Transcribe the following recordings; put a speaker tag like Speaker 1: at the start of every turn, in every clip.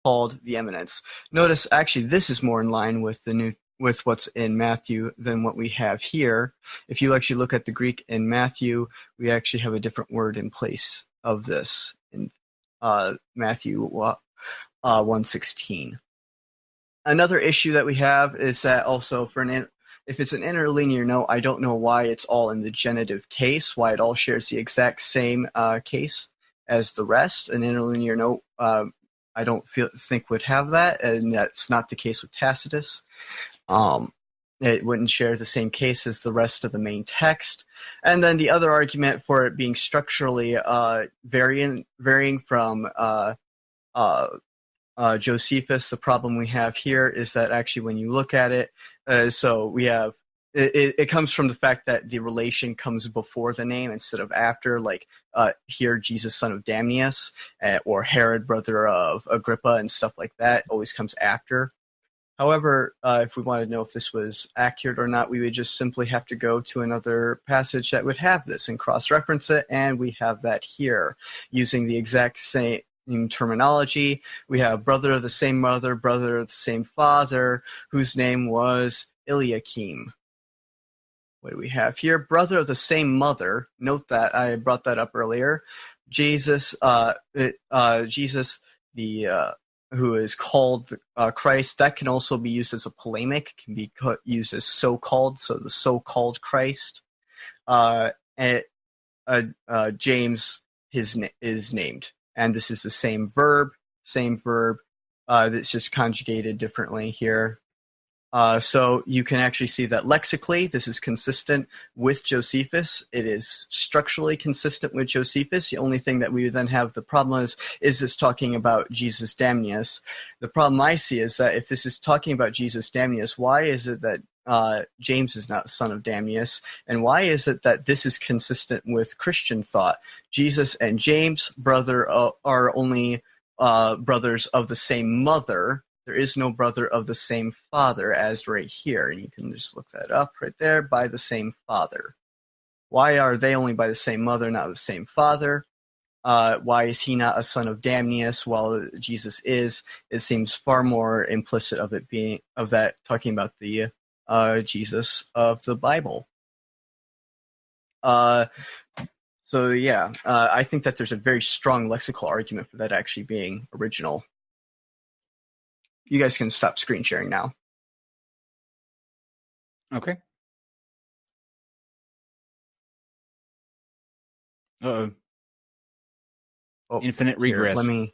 Speaker 1: called the eminence. Notice, actually, this is more in line with with what's in Matthew than what we have here. If you actually look at the Greek in Matthew, we actually have a different word in place of this in Matthew 1:16. Another issue that we have is that also if it's an interlinear note, I don't know why it's all in the genitive case, why it all shares the exact same case as the rest. An interlinear note, I don't think would have that, and that's not the case with Tacitus. It wouldn't share the same case as the rest of the main text. And then the other argument for it being structurally varying from Josephus, the problem we have here is that actually when you look at it, so we have it comes from the fact that the relation comes before the name instead of after, like here Jesus son of Damnius, or Herod brother of Agrippa and stuff like that always comes after. However, if we want to know if this was accurate or not, we would just simply have to go to another passage that would have this and cross-reference it, and we have that here using the exact same terminology. We have brother of the same mother, brother of the same father, whose name was Eliakim. What do we have here? Brother of the same mother. Note that I brought that up earlier. Jesus, who is called Christ, that can also be used as a polemic, can be used as so-called, so the so-called Christ. James is named, and this is the same verb, that's just conjugated differently here. So you can actually see that lexically this is consistent with Josephus. It is structurally consistent with Josephus. The only thing that we would then have the problem is this talking about Jesus Damnius. The problem I see is that if this is talking about Jesus Damnius, why is it that James is not son of Damnius? And why is it that this is consistent with Christian thought? Jesus and James, brother, are only brothers of the same mother. There is no brother of the same father, as right here. And you can just look that up right there, by the same father. Why are they only by the same mother, not the same father? Why is he not a son of Damnius while Jesus is? It seems far more implicit of it being, of that, talking about the Jesus of the Bible. So yeah, I think that there's a very strong lexical argument for that actually being original. You guys can stop screen sharing now.
Speaker 2: Okay. Uh-oh.
Speaker 1: Oh,
Speaker 2: infinite regress.
Speaker 1: Let me...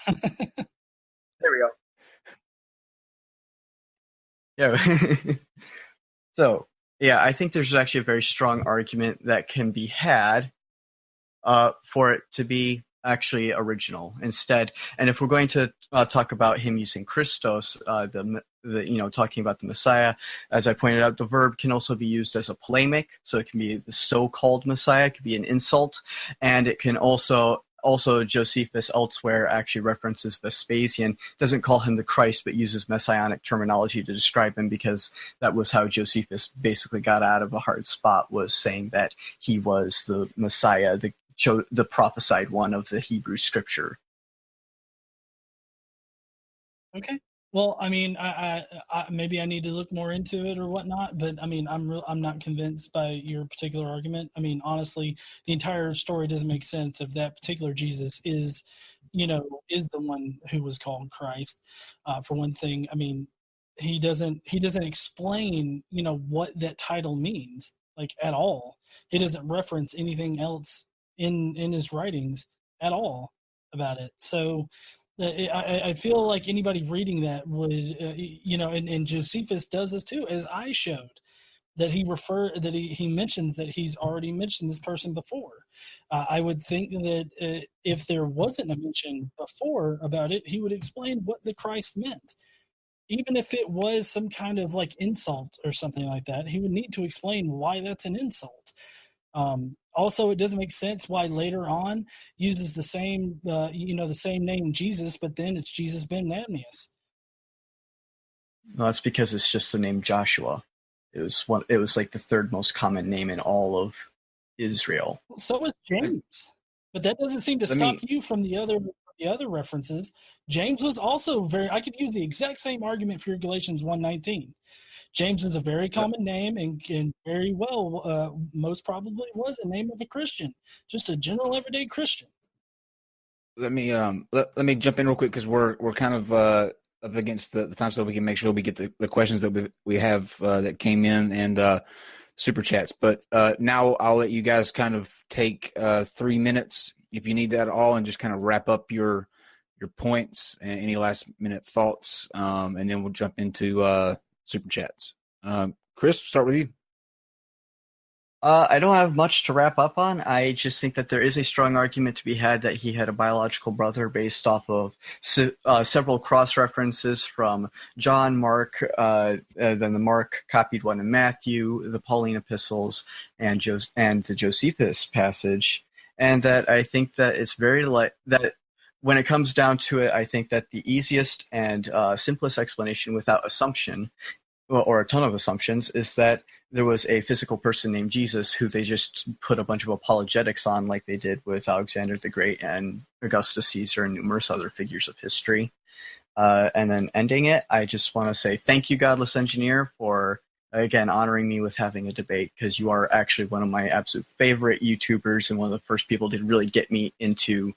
Speaker 1: There we go. Yeah. So, yeah, I think there's actually a very strong argument that can be had for it to be actually original instead. And if we're going to talk about him using Christos, talking about the Messiah, as I pointed out, the verb can also be used as a polemic. So it can be the so-called Messiah, it could be an insult, and it can also Josephus elsewhere actually references Vespasian, doesn't call him the Christ, but uses messianic terminology to describe him, because that was how Josephus basically got out of a hard spot, was saying that he was the Messiah, the prophesied one of the Hebrew scripture.
Speaker 3: Okay. Well, I mean, I maybe I need to look more into it or whatnot, but I mean, I'm not convinced by your particular argument. I mean, honestly, the entire story doesn't make sense if that particular Jesus is the one who was called Christ. For one thing, I mean, he doesn't explain, what that title means, like, at all. He doesn't reference anything else in his writings at all about it. So I feel like anybody reading that would, and Josephus does this too, as I showed, that he mentions that he's already mentioned this person before. I would think that if there wasn't a mention before about it, he would explain what the Christ meant. Even if it was some kind of like insult or something like that, he would need to explain why that's an insult. Also, it doesn't make sense why later on uses the same, the same name Jesus, but then it's Jesus ben Damnius.
Speaker 1: No, that's because it's just the name Joshua. It was like the third most common name in all of Israel.
Speaker 3: So was James, but that doesn't seem to stop you from the other the other references, James was also I could use the exact same argument for your Galatians 1:19. James is a very common name and very well, most probably was a name of a Christian, just a general everyday Christian.
Speaker 2: Let me let me jump in real quick because we're kind of up against the time, so we can make sure we get the questions that we have that came in and super chats. But now I'll let you guys kind of take 3 minutes if you need that at all, and just kind of wrap up your points and any last minute thoughts, and then we'll jump into super chats. Chris, start with you.
Speaker 1: I don't have much to wrap up on. I just think that there is a strong argument to be had that he had a biological brother based off of several cross-references from John, Mark, then the Mark copied one in Matthew, the Pauline epistles, and the Josephus passage. And that I think that it's that when it comes down to it, I think that the easiest and simplest explanation without assumption, or a ton of assumptions, is that there was a physical person named Jesus who they just put a bunch of apologetics on, like they did with Alexander the Great and Augustus Caesar and numerous other figures of history. And then ending it, I just want to say thank you, Godless Engineer, for, again, honoring me with having a debate, because you are actually one of my absolute favorite YouTubers and one of the first people to really get me into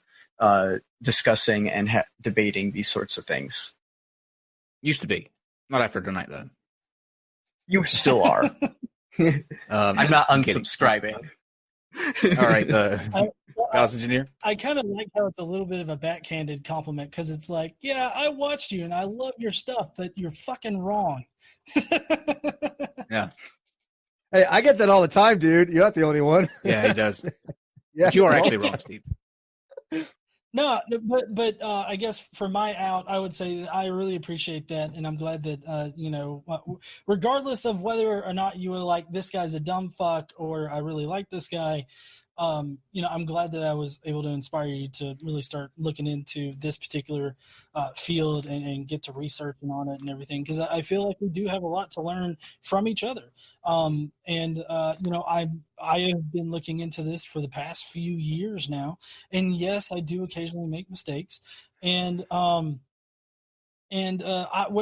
Speaker 1: discussing and debating these sorts of things.
Speaker 2: Used to be. Not after tonight, though.
Speaker 1: You still are. I'm not unsubscribing.
Speaker 2: All right, Godless Engineer.
Speaker 3: I kind of like how it's a little bit of a backhanded compliment, because it's like, yeah, I watched you and I love your stuff, but you're fucking wrong.
Speaker 2: Yeah.
Speaker 4: Hey, I get that all the time, dude. You're not the only one.
Speaker 2: Yeah, he does.
Speaker 4: Yeah,
Speaker 2: but you are actually wrong, Steve.
Speaker 3: No, but I guess for my out, I would say that I really appreciate that, and I'm glad that regardless of whether or not you were like, this guy's a dumb fuck, or I really like this guy, I'm glad that I was able to inspire you to really start looking into this particular field and get to researching on it and everything, because I feel like we do have a lot to learn from each other. I have been looking into this for the past few years now, and yes, I do occasionally make mistakes, what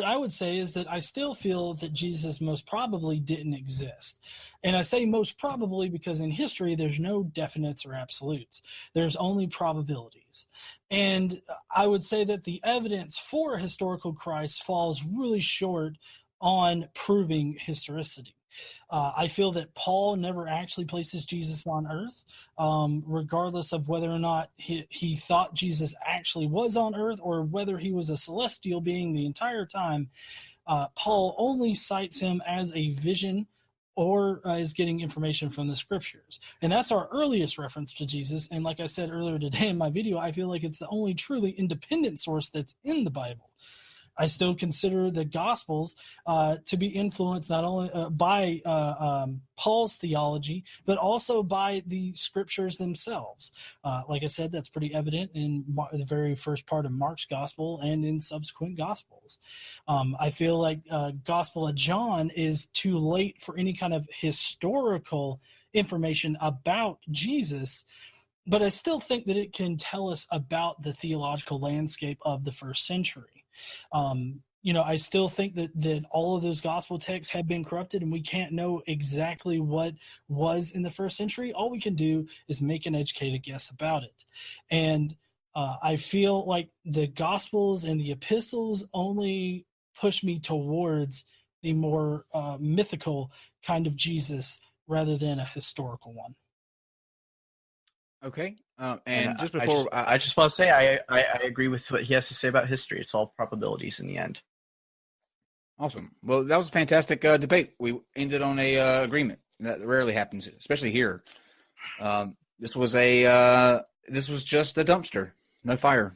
Speaker 3: I would say is that I still feel that Jesus most probably didn't exist. And I say most probably because in history, there's no definites or absolutes. There's only probabilities. And I would say that the evidence for a historical Christ falls really short on proving historicity. I feel that Paul never actually places Jesus on earth, regardless of whether or not he thought Jesus actually was on earth or whether he was a celestial being the entire time. Paul only cites him as a vision or is getting information from the scriptures. And that's our earliest reference to Jesus. And like I said earlier today in my video, I feel like it's the only truly independent source that's in the Bible. I still consider the Gospels to be influenced not only by Paul's theology, but also by the scriptures themselves. Like I said, that's pretty evident in the very first part of Mark's Gospel and in subsequent Gospels. I feel like Gospel of John is too late for any kind of historical information about Jesus, but I still think that it can tell us about the theological landscape of the first century. I still think that all of those gospel texts have been corrupted, and we can't know exactly what was in the first century. All we can do is make an educated guess about it. And I feel like the gospels and the epistles only push me towards the more mythical kind of Jesus rather than a historical one.
Speaker 2: Okay.
Speaker 1: Just before, I just want to say I agree with what he has to say about history. It's all probabilities in the end.
Speaker 2: Awesome. Well, that was a fantastic debate. We ended on a agreement. That rarely happens, especially here. This was just a dumpster, no fire.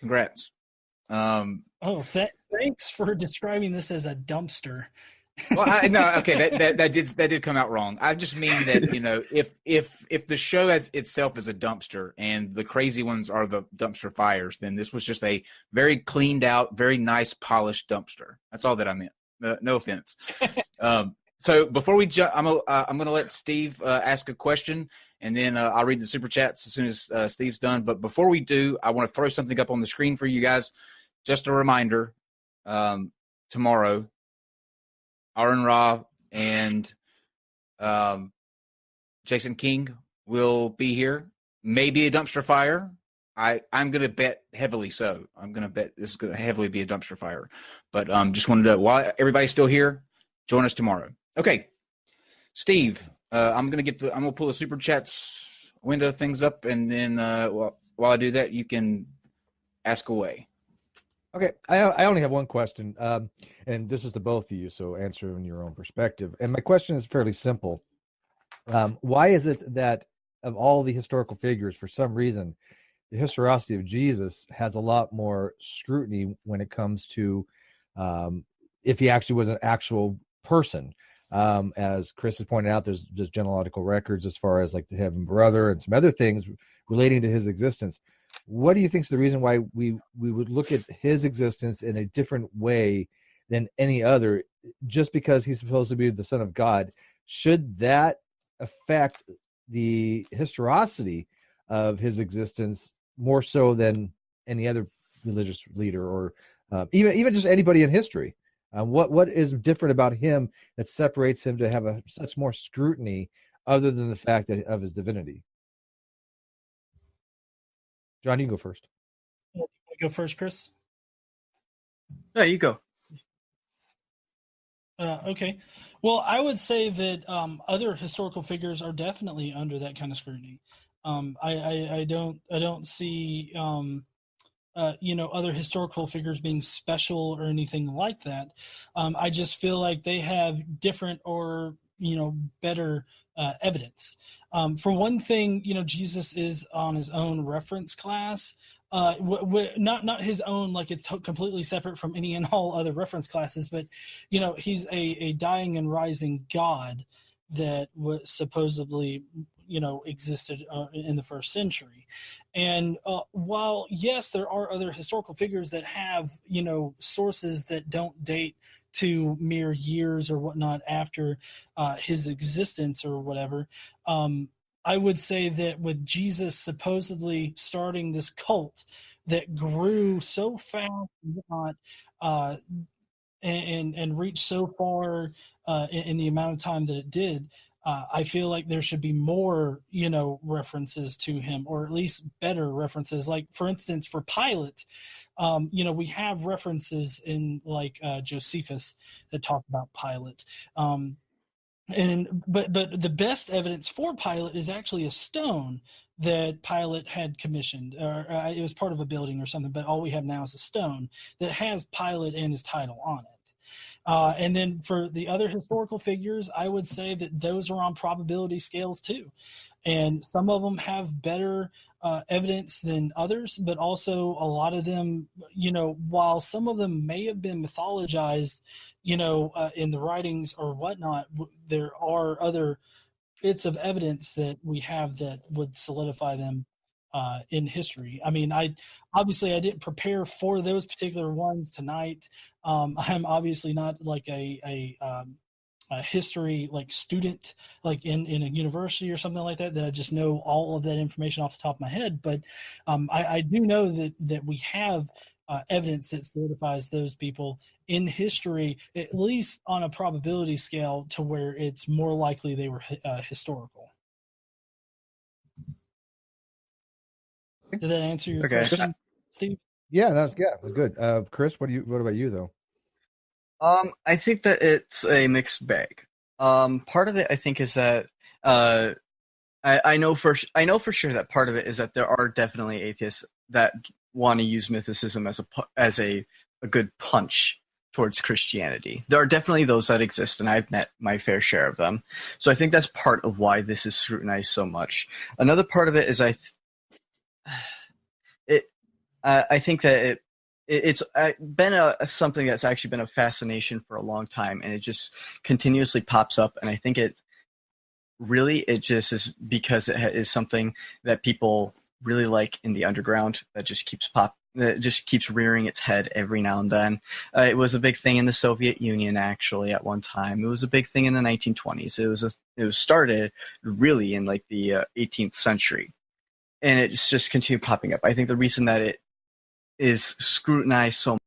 Speaker 2: Congrats.
Speaker 3: Thanks for describing this as a dumpster.
Speaker 2: Well, that did come out wrong. I just mean that if the show as itself is a dumpster and the crazy ones are the dumpster fires, then this was just a very cleaned out, very nice, polished dumpster. That's all that I meant. No offense. So before we jump, I'm going to let Steve ask a question, and then I'll read the super chats as soon as Steve's done. But before we do, I want to throw something up on the screen for you guys. Just a reminder, tomorrow, Aaron Ra and Jason King will be here. Maybe a dumpster fire. I'm going to bet heavily so. I'm going to bet this is going to heavily be a dumpster fire. But just wanted to, while everybody's still here, join us tomorrow. Okay, Steve, I'm going to pull the super chats window things up, and then while I do that, you can ask away.
Speaker 4: Okay, I only have one question, and this is to both of you, so answer in your own perspective. And my question is fairly simple. Why is it that of all the historical figures, for some reason, the historicity of Jesus has a lot more scrutiny when it comes to if he actually was an actual person? As Chris has pointed out, there's just genealogical records as far as like the heaven brother and some other things relating to his existence. What do you think is the reason why we would look at his existence in a different way than any other, just because he's supposed to be the Son of God? Should that affect the historicity of his existence more so than any other religious leader, or even just anybody in history? What is different about him that separates him to have such more scrutiny, other than the fact of his divinity? John, you can go first.
Speaker 3: You go first, Chris.
Speaker 1: No, you go.
Speaker 3: Okay. Well, I would say that other historical figures are definitely under that kind of scrutiny. I don't see other historical figures being special or anything like that. I just feel like they have different or better evidence. For one thing, Jesus is on his own reference class. Not his own, like it's completely separate from any and all other reference classes, but he's a dying and rising God that was supposedly existed in the first century. And while yes, there are other historical figures that have sources that don't date to mere years or whatnot after his existence or whatever, I would say that with Jesus supposedly starting this cult that grew so fast and whatnot, and reached so far in the amount of time that it did, I feel like there should be more, references to him, or at least better references. Like, for instance, for Pilate, we have references in like Josephus that talk about Pilate. But the best evidence for Pilate is actually a stone that Pilate had commissioned, or it was part of a building or something. But all we have now is a stone that has Pilate and his title on it. And then for the other historical figures, I would say that those are on probability scales too. And some of them have better evidence than others, but also a lot of them, while some of them may have been mythologized, in the writings or whatnot, there are other bits of evidence that we have that would solidify them in history. I mean, I didn't prepare for those particular ones tonight. I'm obviously not like a history like student, like in a university or something like that I just know all of that information off the top of my head. But I do know that we have evidence that solidifies those people in history, at least on a probability scale, to where it's more likely they were historical. Did that answer your question, Steve?
Speaker 4: Yeah, that's good. Chris, what about you though?
Speaker 1: I think that it's a mixed bag. Part of it, I think, is that I know for sure that part of it is that there are definitely atheists that want to use mythicism as a good punch towards Christianity. There are definitely those that exist, and I've met my fair share of them. So I think that's part of why this is scrutinized so much. Another part of it is I think that it's been something that's actually been a fascination for a long time, and it just continuously pops up. And I think it just is because it is something that people really like in the underground that just keeps that just keeps rearing its head every now and then. It was a big thing in the Soviet Union, actually, at one time. It was a big thing in the 1920s. It was started really in like the 18th century, and it's just continued popping up. I think the reason that it is scrutinized so